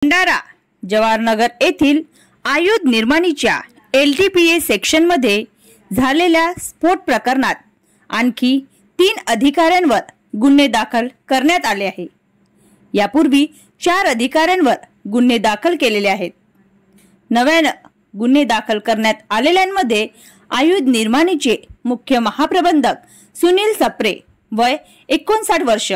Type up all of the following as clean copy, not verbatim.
भंडारा जवाहरनगर येथील आयुध निर्माणीच्या LTPA सेक्शनमध्ये झालेल्या स्फोट प्रकरणात आणखी 3 अधिकाऱ्यांवर गुन्हे दाखल करण्यात आले आहे। यापूर्वी 4 अधिकाऱ्यांवर गुन्हे दाखल केलेले आहेत। नव्याने गुन्हे दाखल करण्यात आलेल्यांमध्ये आयुध निर्माणीचे मुख्य महाप्रबंधक सुनील सप्रे वय 59 वर्ष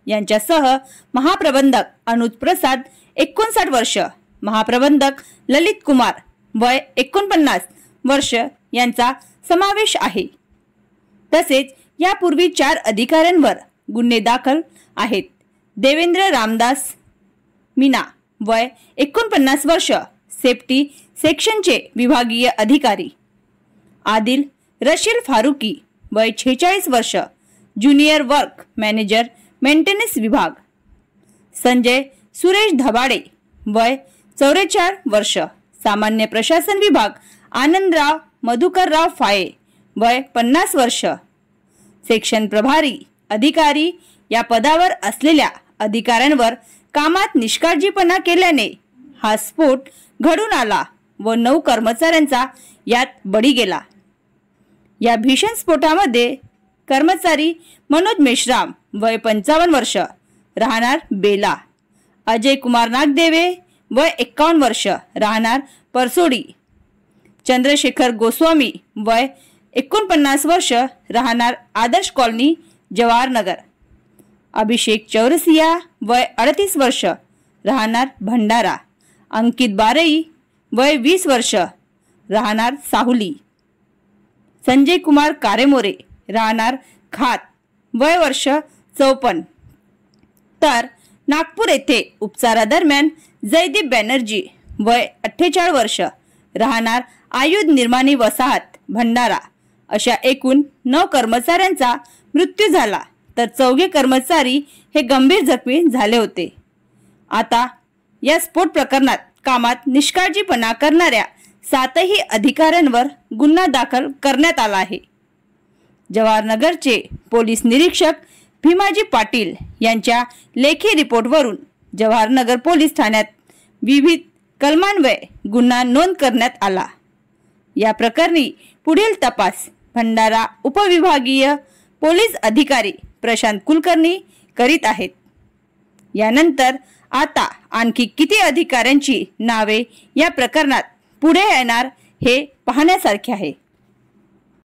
यांच्यासह महाप्रबंधक अनुज प्रसाद 59 वर्ष, महाप्रबंधक ललित कुमार वय 49 वर्ष यांचा समावेश आहे। तसेच यापूर्वी 4 अधिकाऱ्यांवर गुन्हे दाखल आहेत। देवेंद्र रामदास मीना वय 49 वर्ष, सेफ्टी सेक्शनचे विभागीय अधिकारी। आदिल रशील फारुकी वय 46 वर्ष, ज्युनियर वर्क मॅनेजर मेंटेनन्स विभाग। संजय सुरेश धबाडे वय 44 वर्ष, सामान्य प्रशासन विभाग। आनंदराव मधुकरराव फाये वय 50 वर्ष, सेक्शन प्रभारी अधिकारी। या पदावर असलेल्या अधिकाऱ्यांवर कामात निष्काळजीपणा केल्याने हा स्फोट घडून आला व 9 कर्मचाऱ्यांचा यात बळी गेला। या भीषण स्फोटामध्ये कर्मचारी मनोज मेश्राम वय 55 वर्ष, राहणार बेला। अजय कुमार नागदेवे वय 51 वर्ष, राहणार परसोडी। चंद्रशेखर गोस्वामी वय 49 वर्ष, राहणार आदर्श कॉलनी जवाहरनगर। अभिषेक चौरसिया वय 38 वर्ष, राहणार भंडारा। अंकित बारई वय 20 वर्ष, राहणार साहुली। संजय कुमार कारेमोरे राहणार खात वय वर्ष 54। तर नागपूर येथे उपचारादरम्यान जयदीप बॅनर्जी वय 48 वर्ष, राहणार आयुध निर्माणी वसाहत भंडारा अशा एकूण 9 कर्मचाऱ्यांचा मृत्यू झाला, तर 4 कर्मचारी हे गंभीर जखमी झाले होते। आता या स्फोट प्रकरणात कामात निष्काळजीपणा करणाऱ्या 7ही अधिकाऱ्यांवर गुन्हा दाखल करण्यात आला आहे। जवाहरनगरचे पोलीस निरीक्षक भीमाजी पाटील यांच्या लेखी रिपोर्टवरून जवाहरनगर पोलीस ठाण्यात विविध कलमान्वये गुन्हा नोंद करण्यात आला। या प्रकरणी पुढील तपास भंडारा उपविभागीय पोलीस अधिकारी प्रशांत कुलकर्णी करीत आहेत। यानंतर आता आणखी किती अधिकाऱ्यांची नावे या प्रकरणात पुढे येणार हे पाहण्यासारखे आहे।